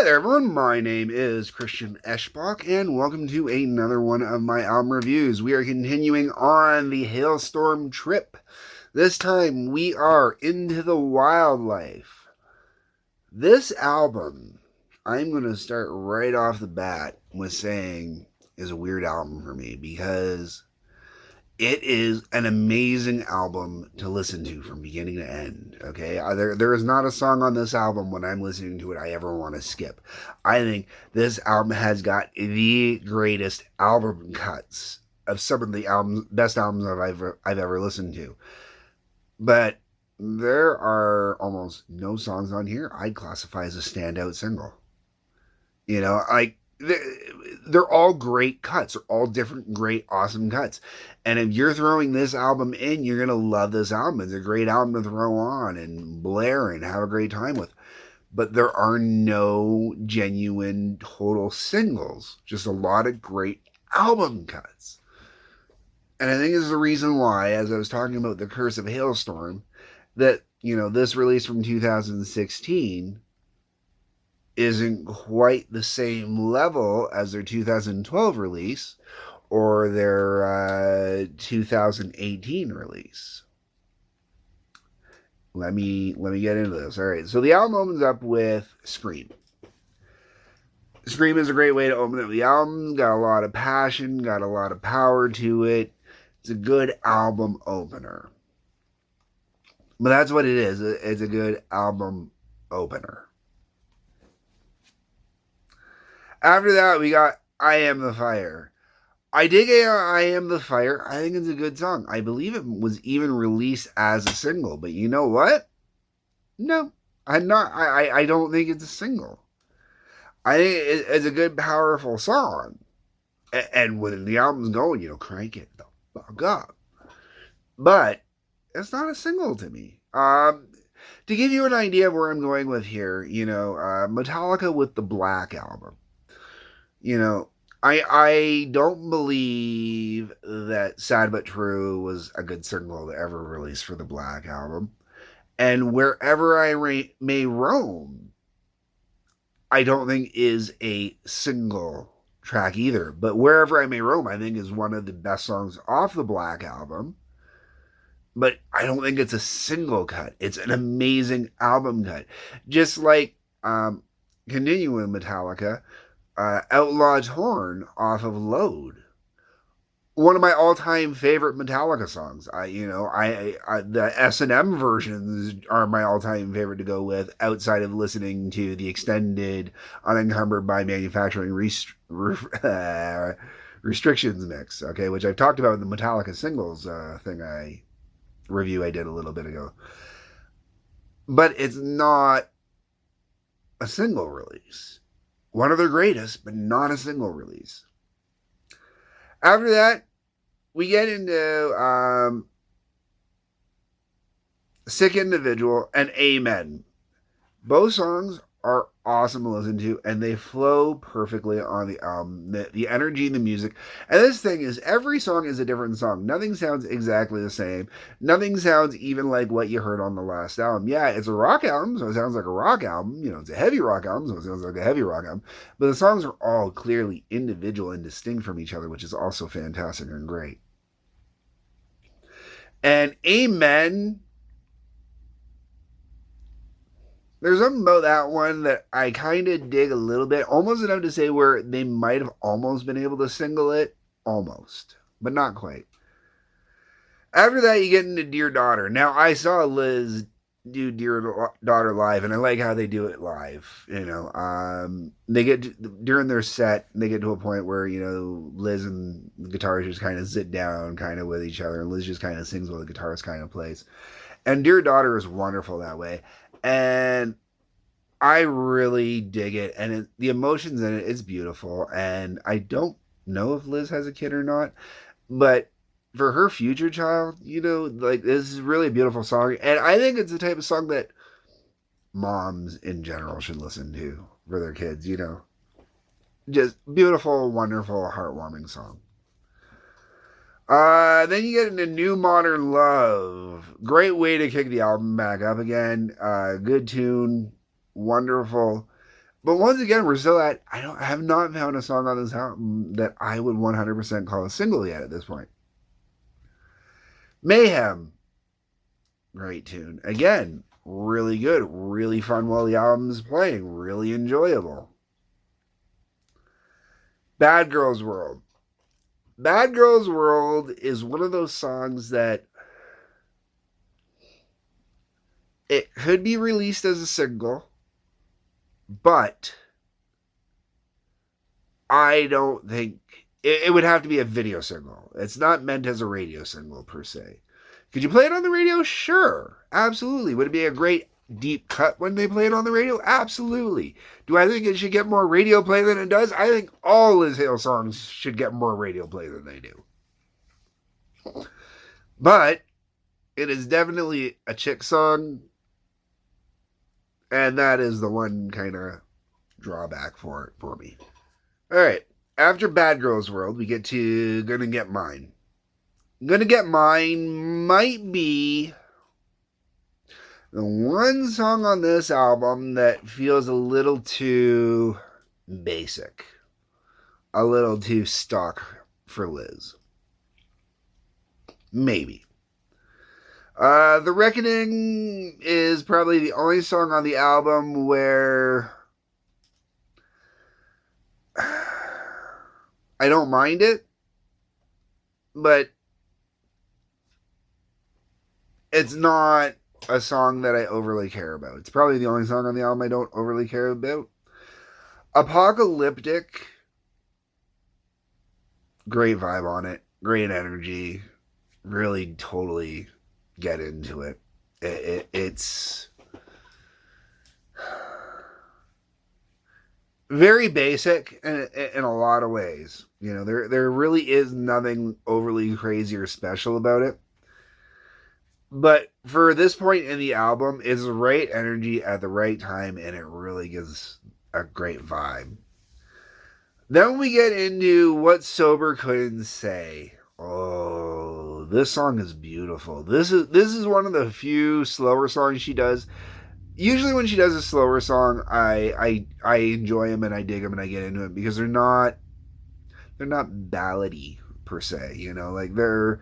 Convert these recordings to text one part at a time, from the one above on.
Hi there, everyone. My name is Christian Eschbach, and welcome to another one of my album reviews. We are continuing on the Halestorm trip. This time, we are into the wildlife. This album, I'm going to start right off the bat with saying is a weird album for me because it is an amazing album to listen to from beginning to end. Okay, there is not a song on this album when I'm listening to it I ever want to skip. I think this album has got the greatest album cuts of some of the best albums I've ever listened to. But there are almost no songs on here I'd classify as a standout single. You know, they're all great cuts. They're all different, great, awesome cuts. And if you're throwing this album in, you're gonna love this album. It's a great album to throw on and blare and have a great time with. But there are no genuine total singles. Just a lot of great album cuts. And I think this is the reason why, as I was talking about The Curse of Halestorm, that, this release from 2016 isn't quite the same level as their 2012 release or their 2018 release. Let me get into this. All right, so the album opens up with Scream. Scream is a great way to open up the album. Got a lot of passion, got a lot of power to it. It's a good album opener. But that's what it is. It's a good album opener. After that, we got I Am the Fire. I dig I Am the Fire. I think it's a good song. I believe it was even released as a single. But you know what? No, I'm not. I don't think it's a single. I think it's a good, powerful song. And when the album's going, crank it the fuck up. But it's not a single to me. To give you an idea of where I'm going with here, Metallica with the Black Album. I don't believe that Sad But True was a good single to ever release for the Black Album. And Wherever I May Roam, I don't think is a single track either. But Wherever I May Roam, I think is one of the best songs off the Black Album. But I don't think it's a single cut. It's an amazing album cut. Just like continuing Metallica, Outlaw's Horn off of Load. One of my all-time favorite Metallica songs. The S&M versions are my all-time favorite to go with, outside of listening to the extended, unencumbered by manufacturing restrictions mix. Okay, which I've talked about in the Metallica singles review I did a little bit ago. But it's not a single release. One of their greatest, but not a single release. After that, we get into Sick Individual and Amen. Both songs are awesome to listen to, and they flow perfectly on the album. The energy and the music. And this thing is, every song is a different song. Nothing sounds exactly the same. Nothing sounds even like what you heard on the last album. Yeah, it's a rock album, so it sounds like a rock album. It's a heavy rock album, so it sounds like a heavy rock album. But the songs are all clearly individual and distinct from each other, which is also fantastic and great. And Amen, there's something about that one that I kind of dig a little bit, almost enough to say where they might have almost been able to single it, almost, but not quite. After that, you get into Dear Daughter. Now, I saw Liz do Dear Daughter live, and I like how they do it live. They get during their set, they get to a point where Liz and the guitarist just kind of sit down, kind of with each other, and Liz just kind of sings while the guitarist kind of plays. And Dear Daughter is wonderful that way. And I really dig it. And the emotions in it is beautiful. And I don't know if Liz has a kid or not. But for her future child, this is really a beautiful song. And I think it's the type of song that moms in general should listen to for their kids, Just beautiful, wonderful, heartwarming song. Then you get into New Modern Love. Great way to kick the album back up again. Good tune. Wonderful. But once again, we're still at, I have not found a song on this album that I would 100% call a single yet at this point. Mayhem, great tune. Again, really good, really fun while the album's playing, really enjoyable. Bad Girls World. Bad Girls World is one of those songs that it could be released as a single, but I don't think it would have to be a video single. It's not meant as a radio single per se. Could you play it on the radio? Sure. Absolutely. Would it be a great deep cut when they play it on the radio? Absolutely. Do I think it should get more radio play than it does? I think all Liz Hale songs should get more radio play than they do. But it is definitely a chick song, and that is the one kind of drawback for it for me. All right. After Bad Girls World, we get to Gonna Get Mine. Gonna Get Mine might be the one song on this album that feels a little too basic, a little too stock for Liz. Maybe. The Reckoning is probably the only song on the album where I don't mind it, but it's not a song that I overly care about. It's probably the only song on the album I don't overly care about. Apocalyptic, great vibe on it, great energy, really totally get into it. It's very basic in a lot of ways. You know, there really is nothing overly crazy or special about it. But for this point in the album, it's the right energy at the right time, and it really gives a great vibe. Then we get into What Sober Couldn't Say. Oh, this song is beautiful. This is one of the few slower songs she does. Usually when she does a slower song, I enjoy them and I dig them and I get into it because they're not ballady per se, you know, like they're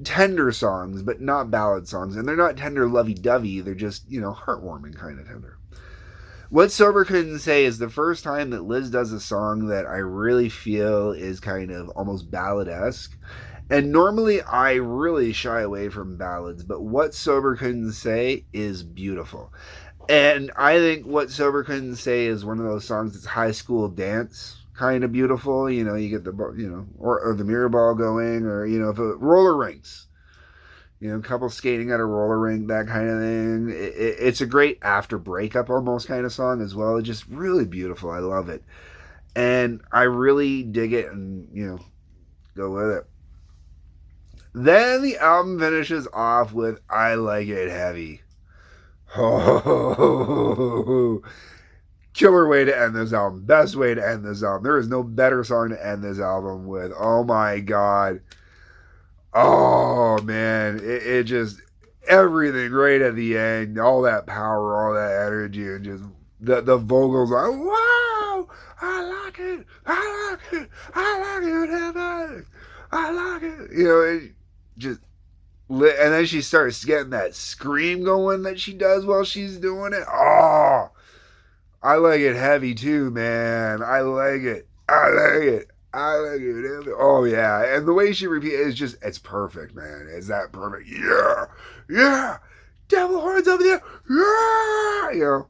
tender songs but not ballad songs, and they're not tender lovey-dovey, they're just, you know, heartwarming kind of tender. What Sober Couldn't Say is the first time that Liz does a song that I really feel is kind of almost ballad-esque. And normally I really shy away from ballads, but What Sober Couldn't Say is beautiful. And I think What Sober Couldn't Say is one of those songs that's high school dance kind of beautiful. You know, you get the, you know, or the mirror ball going, or, you know, if it, roller rinks, you know, couple skating at a roller rink, that kind of thing. It's a great after breakup almost kind of song as well. It's just really beautiful. I love it. And I really dig it and, you know, go with it. Then the album finishes off with I Like It Heavy. Oh, killer way to end this album. Best way to end this album. There is no better song to end this album with. Oh my God. Oh man. It just, everything right at the end. All that power, all that energy, and just the vocals are, wow, I like it. I like it. I like it heavy. I like it. You know, it just, and then she starts getting that scream going that she does while she's doing it. Oh, I like it heavy too, man. I like it. I like it. I like it heavy. Oh yeah, and the way she repeats it is just, it's perfect, man. It's that perfect. Yeah, yeah. Devil horns over there. Yeah, you know.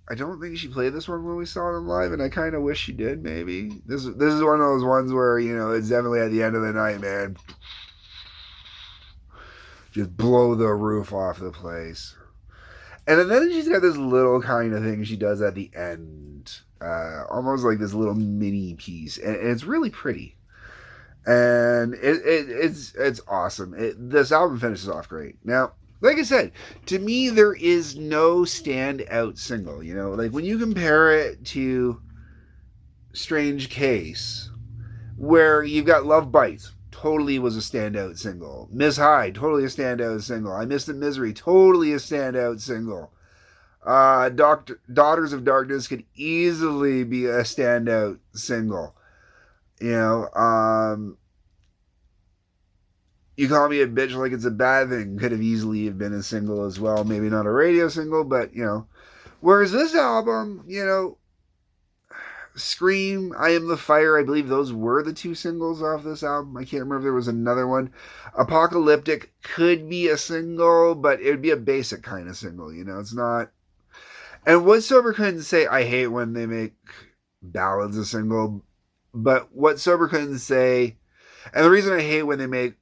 I don't think she played this one when we saw them live, and I kind of wish she did. Maybe this is one of those ones where, you know, it's definitely at the end of the night, man. Just blow the roof off the place. And then she's got this little kind of thing she does at the end, almost like this little mini piece, and it's really pretty. And it's awesome. This album finishes off great. Now, like I said, to me, there is no standout single. You know, like when you compare it to Strange Case, where you've got Love Bites, totally was a standout single. Miss High, totally a standout single. I Miss the Misery, totally a standout single. Daughters of Darkness could easily be a standout single. You know, You Call Me a Bitch Like It's a Bad Thing could have easily have been a single as well. Maybe not a radio single, but, Whereas this album, Scream, I Am the Fire, I believe those were the two singles off this album. I can't remember if there was another one. Apocalyptic could be a single, but it would be a basic kind of single, It's not. And What Sober Couldn't Say, I hate when they make ballads a single, but What Sober Couldn't Say, and the reason I hate when they make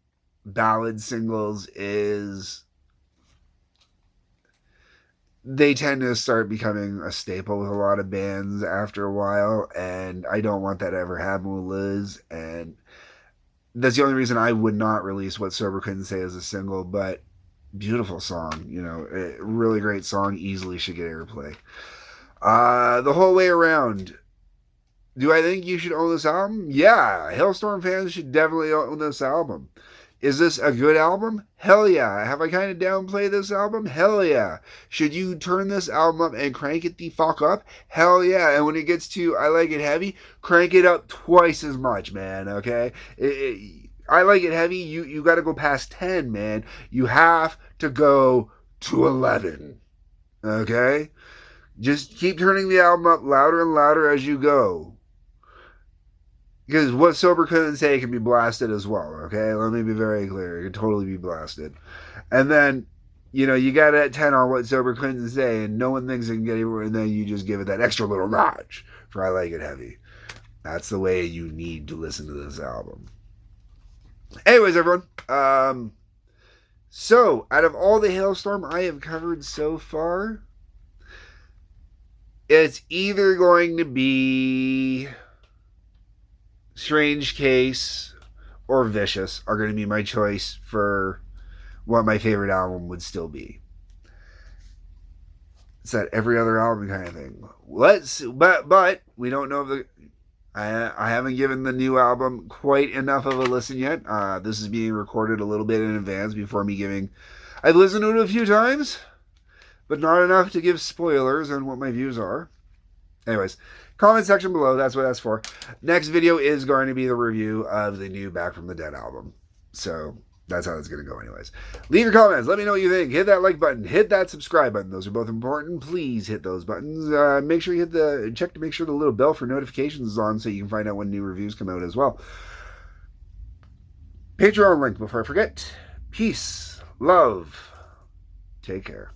ballad singles is they tend to start becoming a staple with a lot of bands after a while, and I don't want that to ever happen with Liz, and that's the only reason I would not release What Sober Couldn't Say as a single, but beautiful song, really great song, easily should get airplay. The Whole Way Around. Do I think you should own this album? Yeah, Halestorm fans should definitely own this album. Is this a good album? Hell yeah. Have I kind of downplayed this album? Hell yeah. Should you turn this album up and crank it the fuck up? Hell yeah. And when it gets to I Like It Heavy, crank it up twice as much, man, okay? I Like It Heavy, you got to go past 10, man. You have to go to 11, okay? Just keep turning the album up louder and louder as you go. Because What Sober Couldn't Say can be blasted as well, okay? Let me be very clear. It can totally be blasted. And then, you got it at 10 on What Sober Couldn't Say, and no one thinks it can get anywhere, and then you just give it that extra little notch for I Like It Heavy. That's the way you need to listen to this album. Anyways, everyone. So, out of all the Halestorm I have covered so far, it's either going to be Strange Case or Vicious are going to be my choice for what my favorite album would still be. It's that every other album kind of thing. But we don't know if I haven't given the new album quite enough of a listen yet. This is being recorded a little bit in advance before me giving. I've listened to it a few times, but not enough to give spoilers on what my views are. Anyways, comment section below. That's what that's for. Next video is going to be the review of the new Back from the Dead album. So that's how it's going to go anyways. Leave your comments. Let me know what you think. Hit that like button. Hit that subscribe button. Those are both important. Please hit those buttons. Make sure you check to make sure the little bell for notifications is on so you can find out when new reviews come out as well. Patreon link before I forget. Peace. Love. Take care.